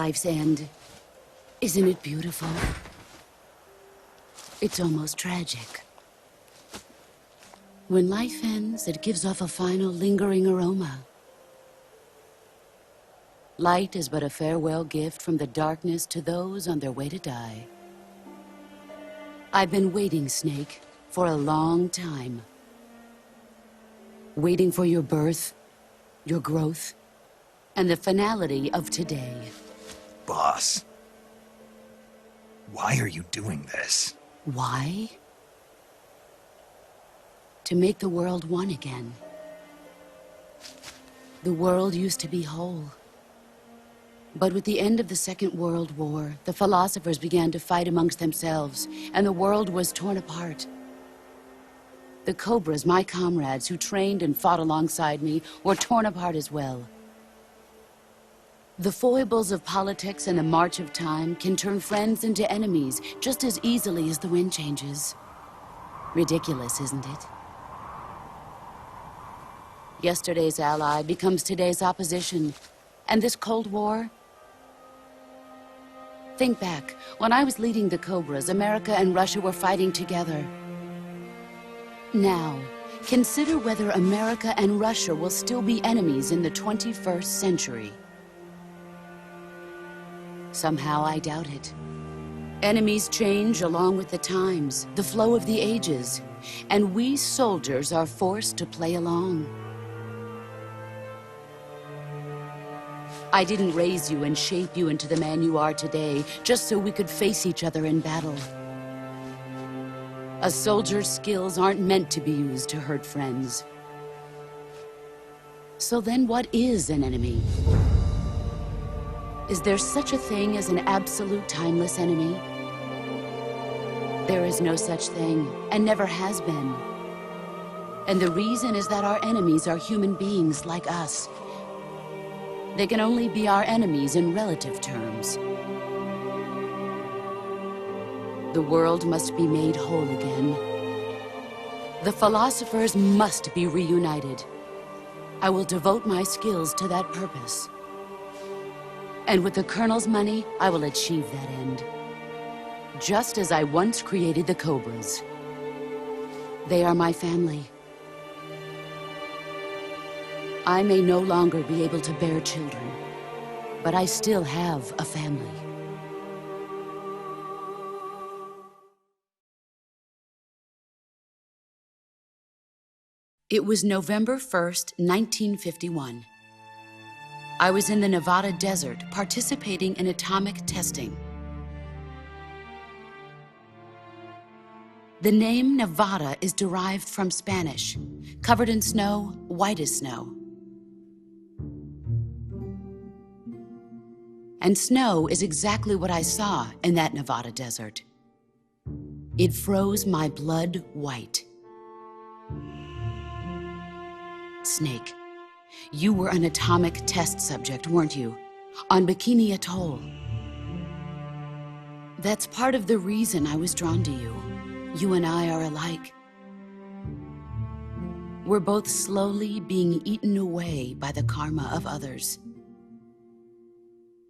life's end. Isn't it beautiful? It's almost tragic. When life ends, it gives off a final lingering aroma. Light is but a farewell gift from the darkness to those on their way to die. I've been waiting, Snake, for a long time. Waiting for your birth, your growth, and the finality of today. Boss, why are you doing this? Why? To make the world one again. The world used to be whole. But with the end of the Second World War, the philosophers began to fight amongst themselves, and the world was torn apart. The Cobras, my comrades who trained and fought alongside me, were torn apart as well. The foibles of politics and the march of time can turn friends into enemies just as easily as the wind changes. Ridiculous, isn't it? Yesterday's ally becomes today's opposition, and this Cold War? Think back. When I was leading the Cobras, America and Russia were fighting together. Now, consider whether America and Russia will still be enemies in the 21st century. Somehow I doubt it. Enemies change along with the times, the flow of the ages, and we soldiers are forced to play along. I didn't raise you and shape you into the man you are today just so we could face each other in battle. A soldier's skills aren't meant to be used to hurt friends. So then what is an enemy? Is there such a thing as an absolute timeless enemy? There is no such thing, and never has been. And the reason is that our enemies are human beings like us. They can only be our enemies in relative terms. The world must be made whole again. The philosophers must be reunited. I will devote my skills to that purpose. And with the Colonel's money, I will achieve that end. Just as I once created the Cobras. They are my family. I may no longer be able to bear children, but I still have a family. It was November 1st, 1951. I was in the Nevada desert participating in atomic testing. The name Nevada is derived from Spanish, covered in snow, white as snow. And snow is exactly what I saw in that Nevada desert. It froze my blood white. Snake, you were an atomic test subject, weren't you? On Bikini Atoll. That's part of the reason I was drawn to you. You and I are alike. We're both slowly being eaten away by the karma of others.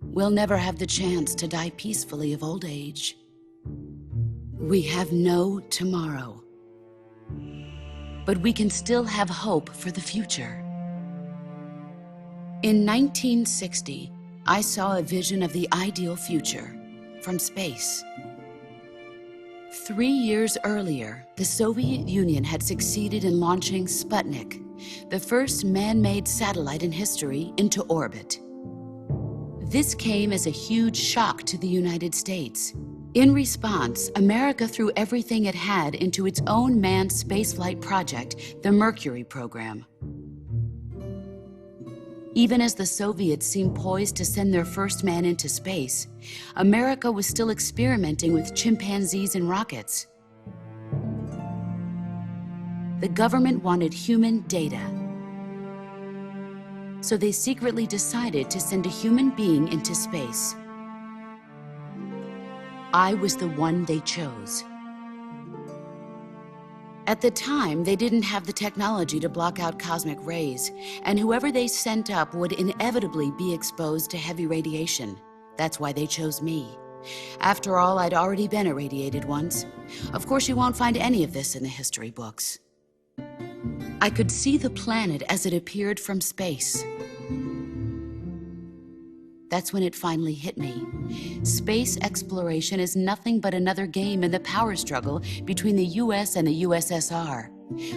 We'll never have the chance to die peacefully of old age. We have no tomorrow. But we can still have hope for the future. In 1960, I saw a vision of the ideal future from space. 3 years earlier, the Soviet Union had succeeded in launching Sputnik, the first man-made satellite in history, into orbit. This came as a huge shock to the United States. In response, America threw everything it had into its own manned spaceflight project, the Mercury program. Even as the Soviets seemed poised to send their first man into space, America was still experimenting with chimpanzees and rockets. The government wanted human data. So they secretly decided to send a human being into space. I was the one they chose. At the time, they didn't have the technology to block out cosmic rays, and whoever they sent up would inevitably be exposed to heavy radiation. That's why they chose me. After all, I'd already been irradiated once. Of course, you won't find any of this in the history books. I could see the planet as it appeared from space. That's when it finally hit me. Space exploration is nothing but another game in the power struggle between the US and the USSR.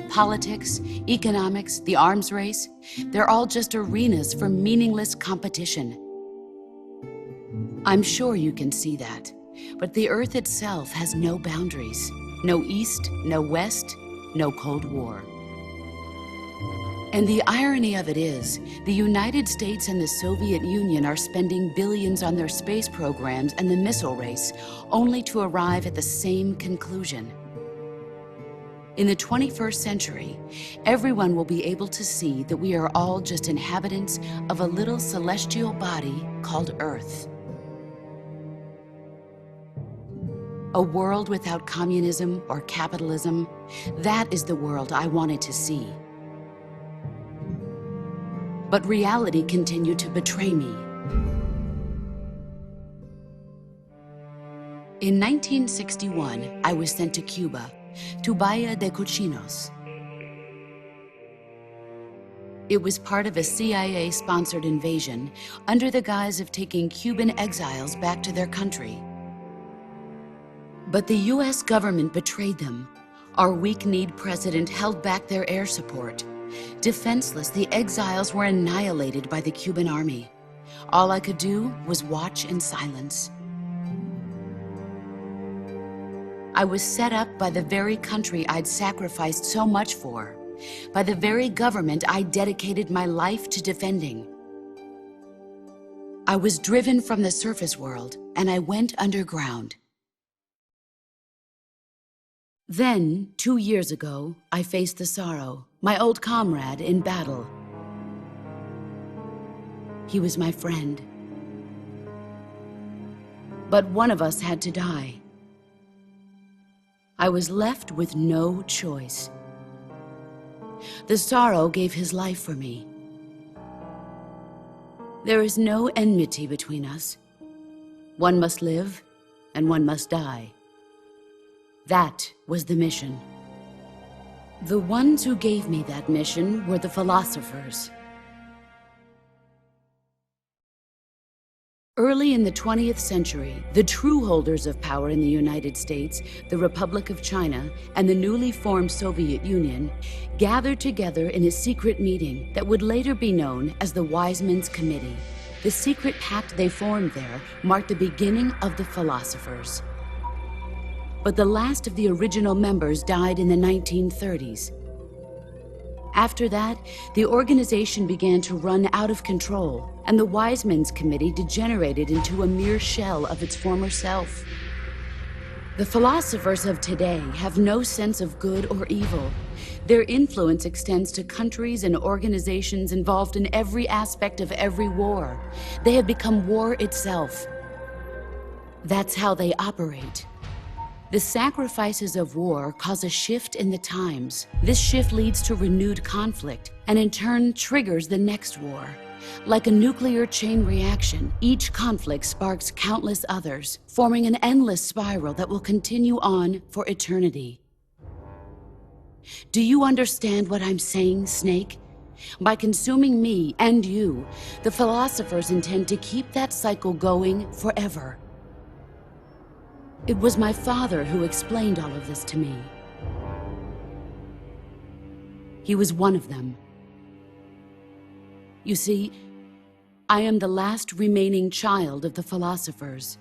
Politics, economics, the arms race, they're all just arenas for meaningless competition. I'm sure you can see that, but the Earth itself has no boundaries. No East, no West, no Cold War. And the irony of it is, the United States and the Soviet Union are spending billions on their space programs and the missile race, only to arrive at the same conclusion. In the 21st century, everyone will be able to see that we are all just inhabitants of a little celestial body called Earth. A world without communism or capitalism, that is the world I wanted to see. But reality continued to betray me. In 1961, I was sent to Cuba, to Bahia de Cochinos. It was part of a CIA-sponsored invasion under the guise of taking Cuban exiles back to their country. But the US government betrayed them. Our weak-kneed president held back their air support. Defenseless, the exiles were annihilated by the Cuban army. All I could do was watch in silence. I was set up by the very country I'd sacrificed so much for, by the very government I dedicated my life to defending. I was driven from the surface world, and I went underground. Then, 2 years ago, I faced the Sorrow, my old comrade in battle. He was my friend. But one of us had to die. I was left with no choice. The Sorrow gave his life for me. There is no enmity between us. One must live, and one must die. That was the mission. The ones who gave me that mission were the philosophers. Early in the 20th century, the true holders of power in the United States, the Republic of China, and the newly formed Soviet Union gathered together in a secret meeting that would later be known as the Wise Men's Committee. The secret pact they formed there marked the beginning of the philosophers. But the last of the original members died in the 1930s. After that, the organization began to run out of control, and the Wise Men's Committee degenerated into a mere shell of its former self. The philosophers of today have no sense of good or evil. Their influence extends to countries and organizations involved in every aspect of every war. They have become war itself. That's how they operate. The sacrifices of war cause a shift in the times. This shift leads to renewed conflict, and in turn triggers the next war. Like a nuclear chain reaction, each conflict sparks countless others, forming an endless spiral that will continue on for eternity. Do you understand what I'm saying, Snake? By consuming me and you, the philosophers intend to keep that cycle going forever. It was my father who explained all of this to me. He was one of them. You see, I am the last remaining child of the philosophers.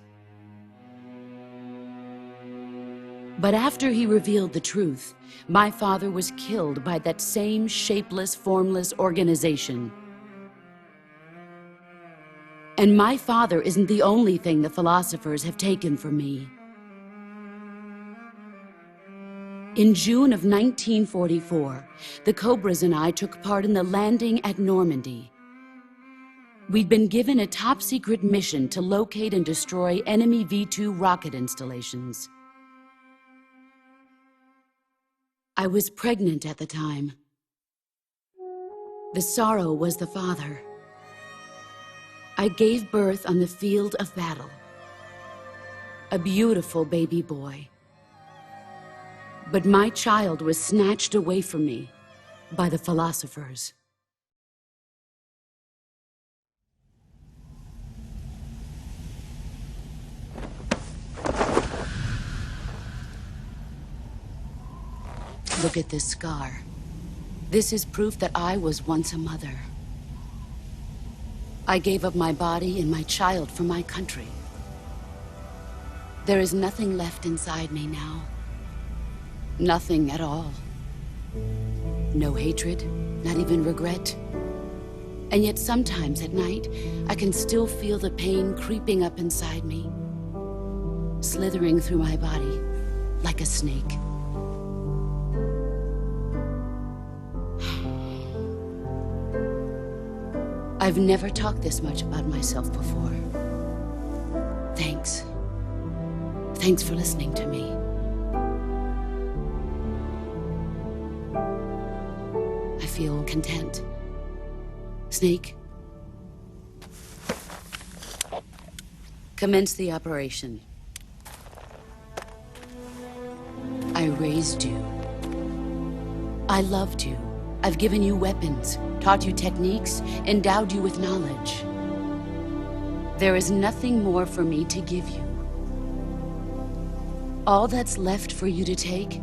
But after he revealed the truth, my father was killed by that same shapeless, formless organization. And my father isn't the only thing the philosophers have taken from me. In June of 1944, the Cobras and I took part in the landing at Normandy. We'd been given a top-secret mission to locate and destroy enemy V-2 rocket installations. I was pregnant at the time. The Sorrow was the father. I gave birth on the field of battle. A beautiful baby boy. But my child was snatched away from me by the philosophers. Look at this scar. This is proof that I was once a mother. I gave up my body and my child for my country. There is nothing left inside me now. Nothing at all. No hatred, not even regret. And yet sometimes at night, I can still feel the pain creeping up inside me, slithering through my body like a snake. I've never talked this much about myself before. Thanks. Thanks for listening to me. I feel content. Snake, commence the operation. I raised you. I loved you. I've given you weapons, taught you techniques, endowed you with knowledge. There is nothing more for me to give you. All that's left for you to take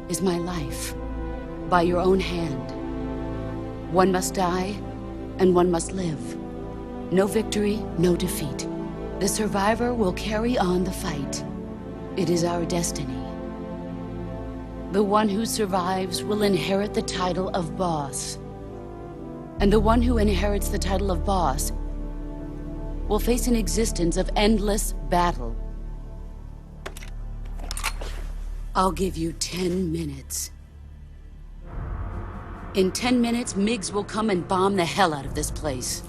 is my life, by your own hand. One must die, and one must live. No victory, no defeat. The survivor will carry on the fight. It is our destiny. The one who survives will inherit the title of boss. And the one who inherits the title of boss will face an existence of endless battle. I'll give you 10 minutes. In 10 minutes, MiGs will come and bomb the hell out of this place.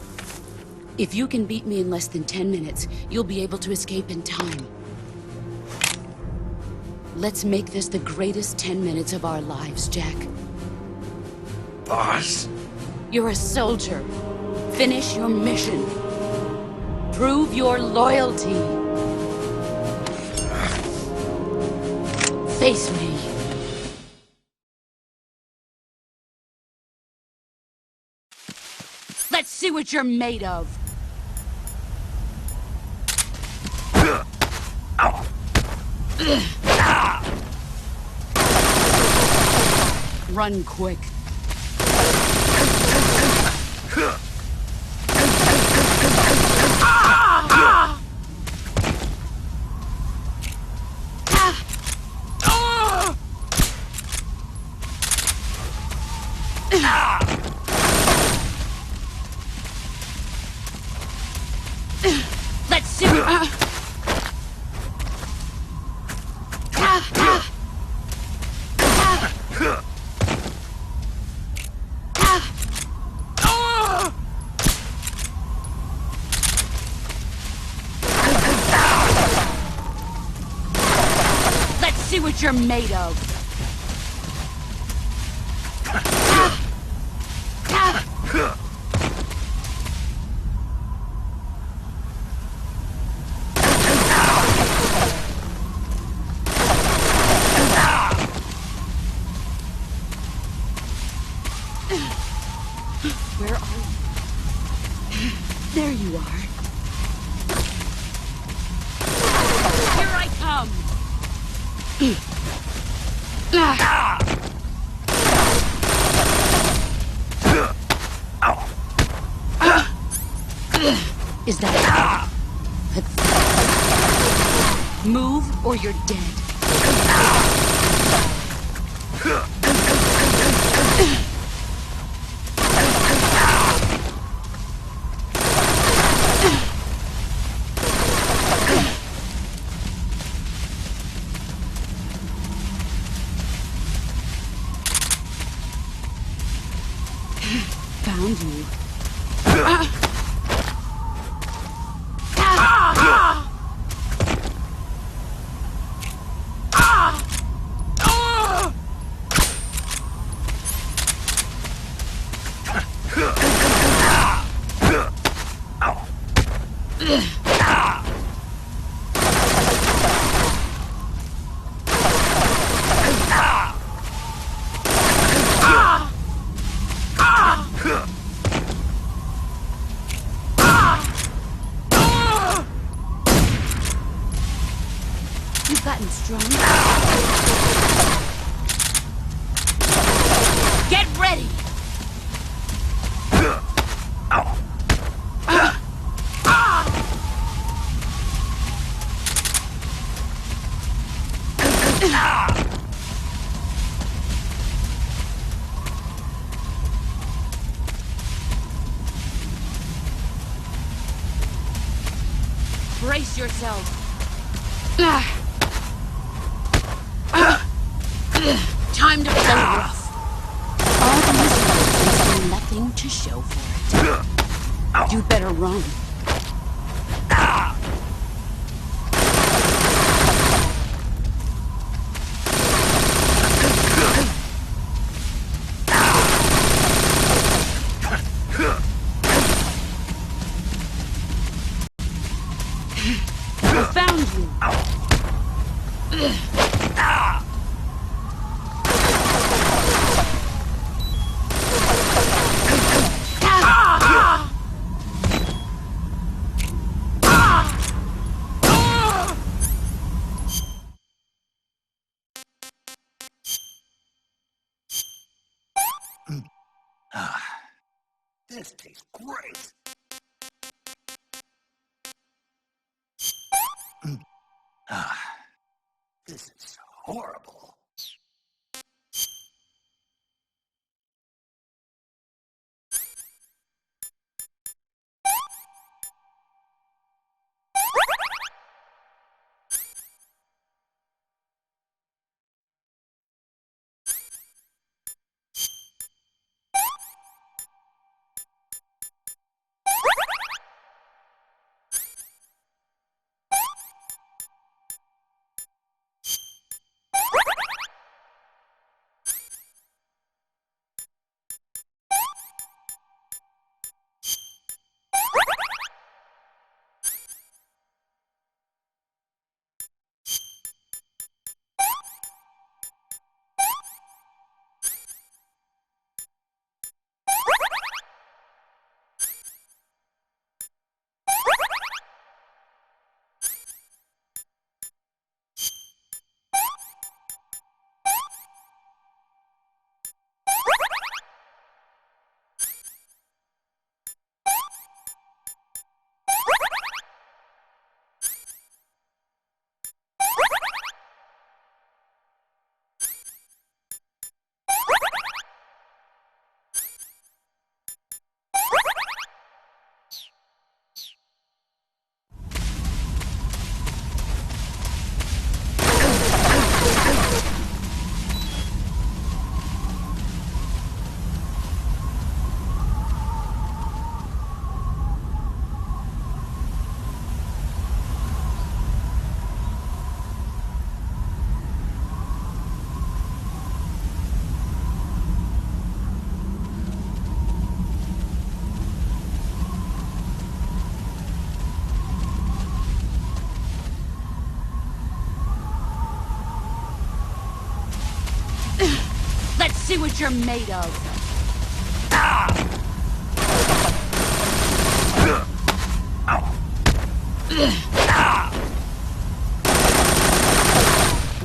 If you can beat me in less than 10 minutes, you'll be able to escape in time. Let's make this the greatest 10 minutes of our lives, Jack. Boss? You're a soldier. Finish your mission. Prove your loyalty. Face me. Let's see what you're made of. Run quick. Let's see. Let's see what you're made of. Where are you? There you are. Here I come. Is that it? Move or you're dead. Found you. You've gotten stronger. Get ready! Brace yourself. Time to play rough. All these years and nothing to show for it. You'd better run. I found you. This tastes great. This is horrible. Let's see what you're made of.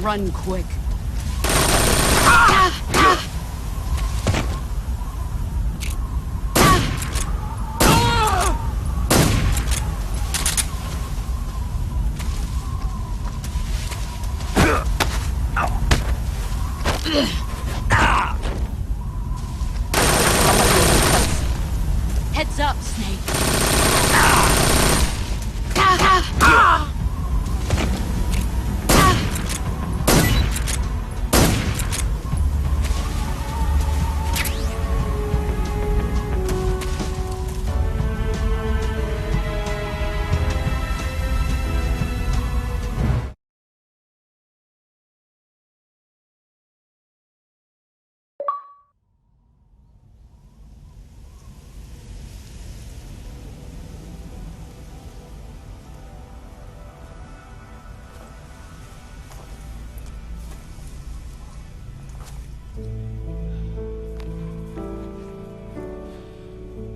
Run quick. Heads up, Snake.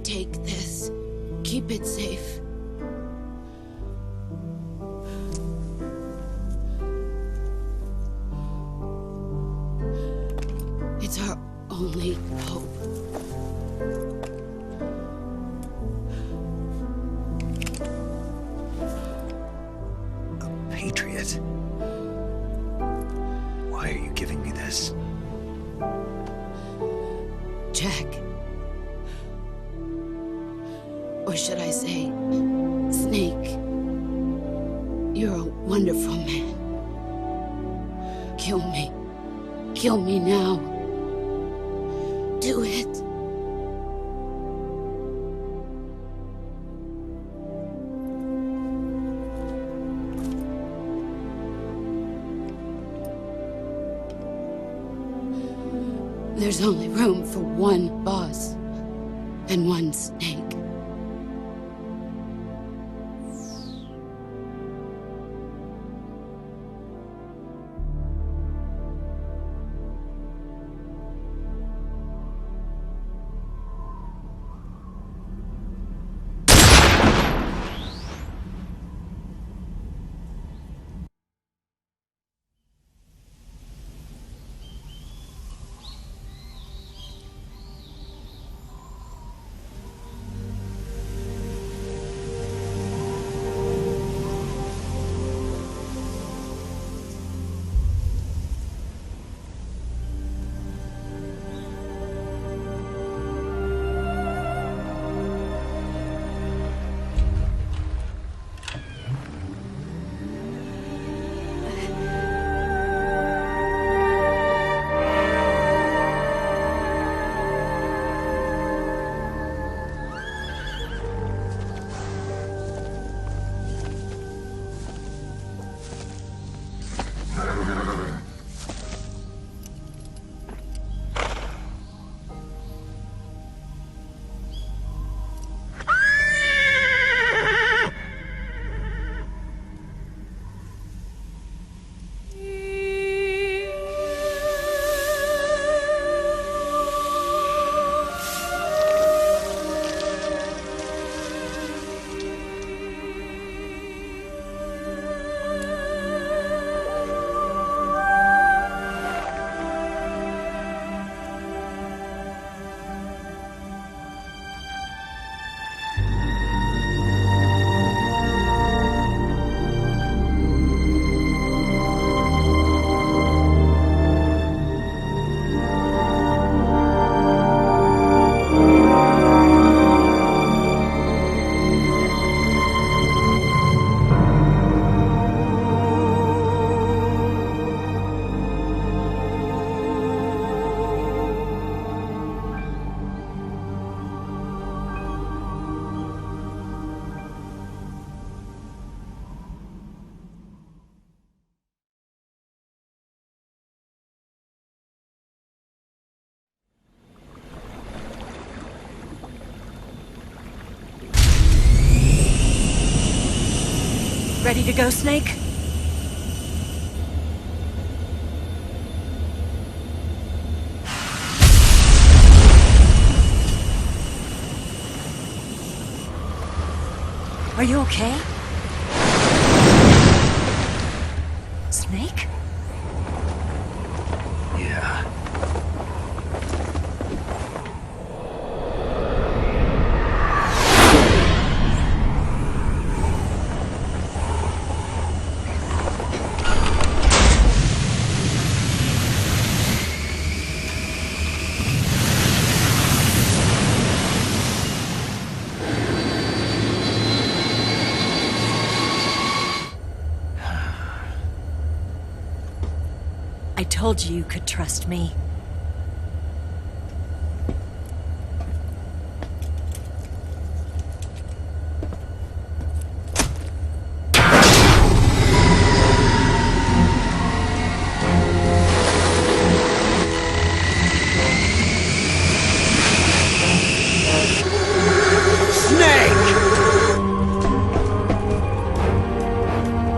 Take this. Keep it safe. only hope. A patriot? Why are you giving me this? Jack. Or should I say, Snake. You're a wonderful man. Kill me. Kill me now. Do it. There's only room for one boss and one snake. Ready to go, Snake? Are you okay? Snake? Yeah. I told you you could trust me.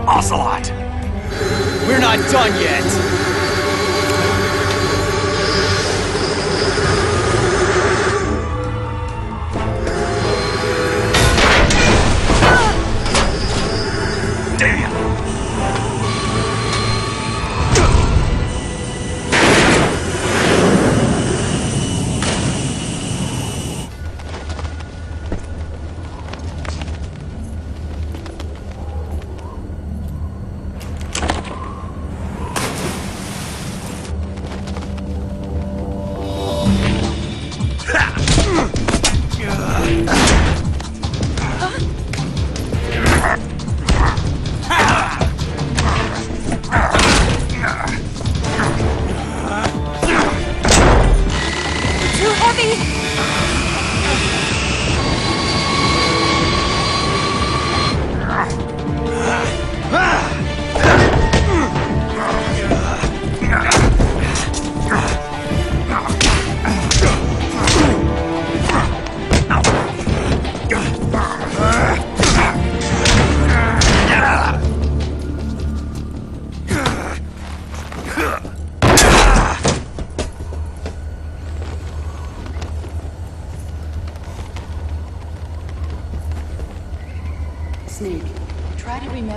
Ocelot! We're not done yet! Damn!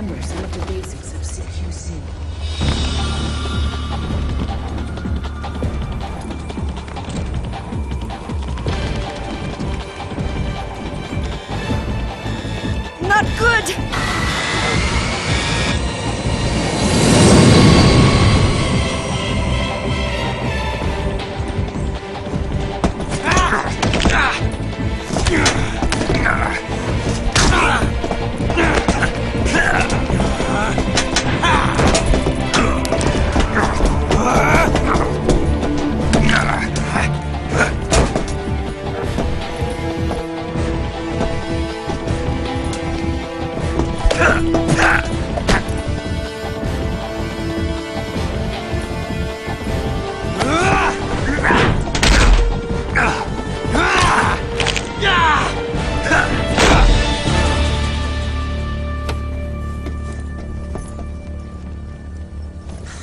remember some of the basics of CQC. Not good!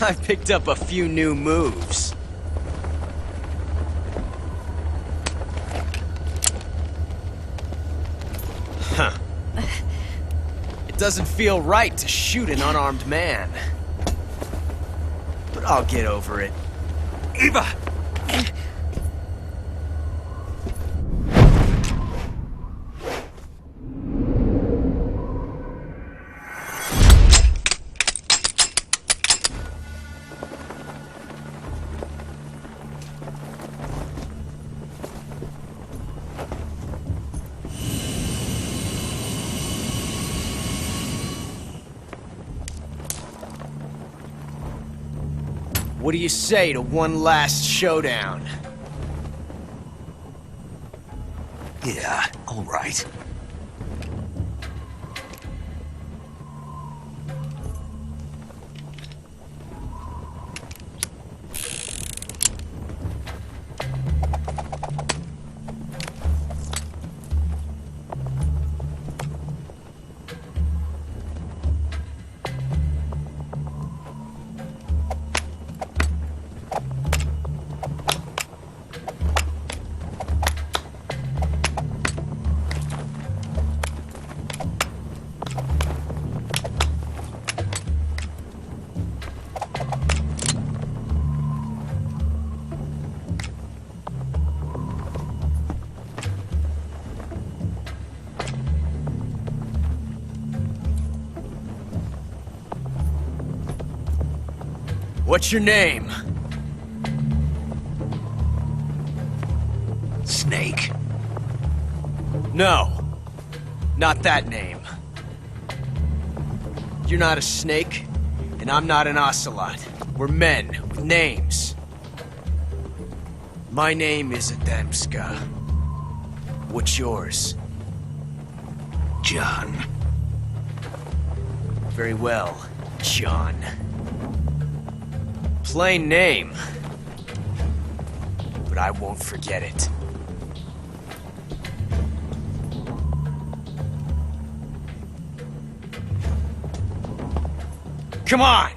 I picked up a few new moves. Huh. It doesn't feel right to shoot an unarmed man. But I'll get over it. Eva! What do you say to one last showdown? Yeah, all right. What's your name? Snake. No. Not that name. You're not a snake, and I'm not an ocelot. We're men with names. My name is Adamska. What's yours? John. Very well, John. Plain name. But I won't forget it. Come on!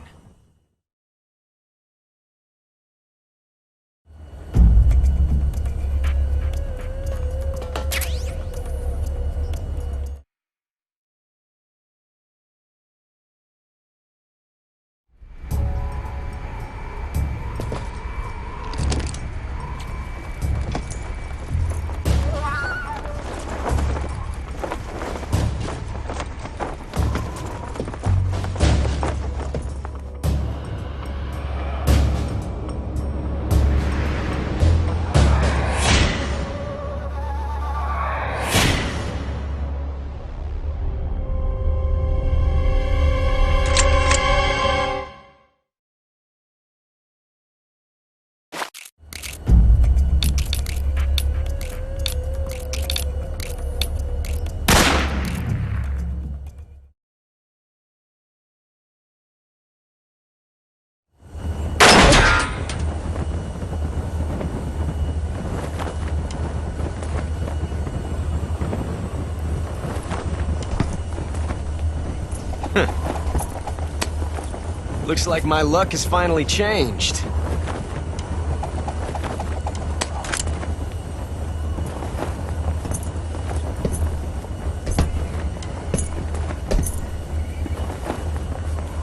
Looks like my luck has finally changed.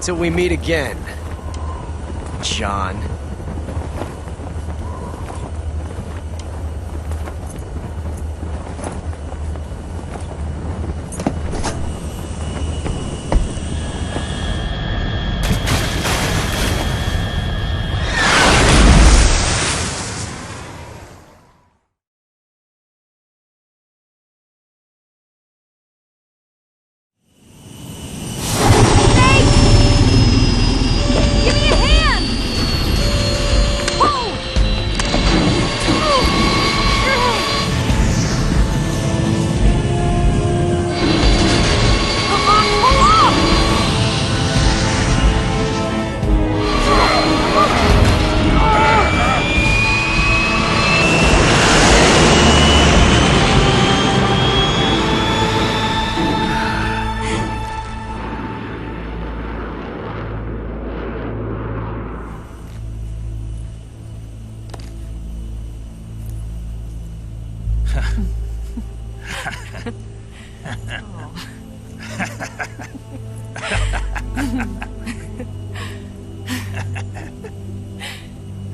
Till we meet again, John. Give me a hand! Whoa! Come on, pull up!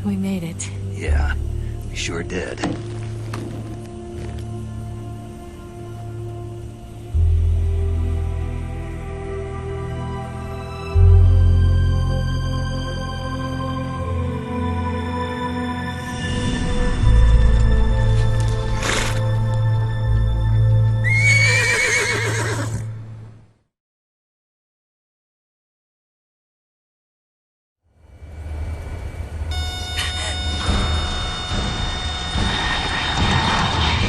We made it. Yeah, we sure did.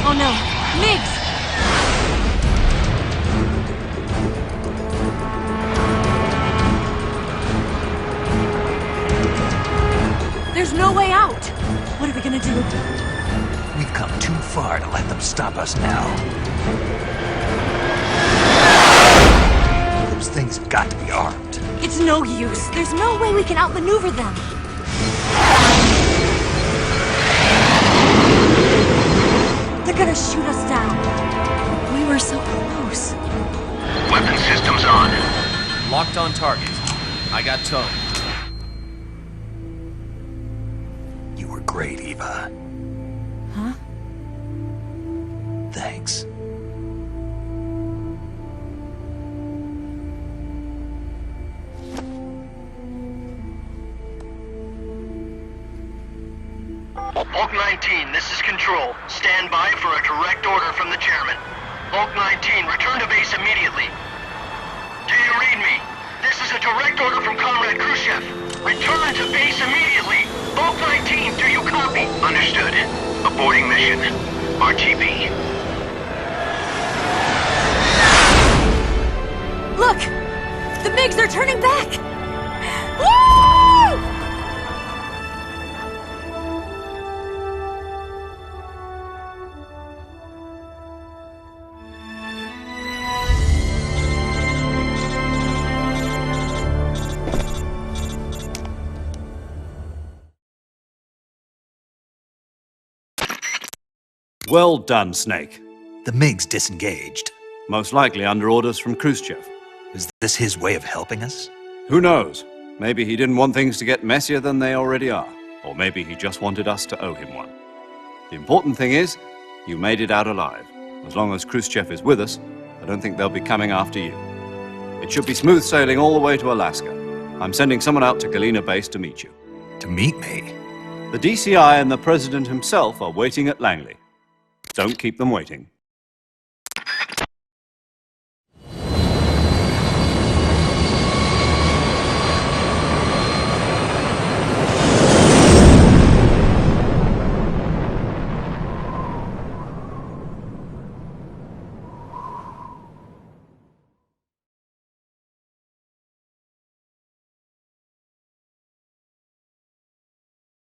Oh no, Migs! There's no way out! What are we gonna do? We've come too far to let them stop us now. Those things have got to be armed. It's no use. There's no way we can outmaneuver them. They're gonna shoot us down. We were so close. Weapon systems on. Locked on target. I got towed. You were great, Eva. Huh? Thanks. Bulk 19, this is Control. Stand by for a direct order from the chairman. Bulk 19, return to base immediately. Do you read me? This is a direct order from Comrade Khrushchev. Return to base immediately. Bulk 19, do you copy? Understood. Aborting mission. RTB. Look! The MiGs are turning back! Woo! Well done, Snake. The MiGs disengaged. Most likely under orders from Khrushchev. Is this his way of helping us? Who knows? Maybe he didn't want things to get messier than they already are. Or maybe he just wanted us to owe him one. The important thing is, you made it out alive. As long as Khrushchev is with us, I don't think they'll be coming after you. It should be smooth sailing all the way to Alaska. I'm sending someone out to Galena Base to meet you. To meet me? The DCI and the President himself are waiting at Langley. Don't keep them waiting.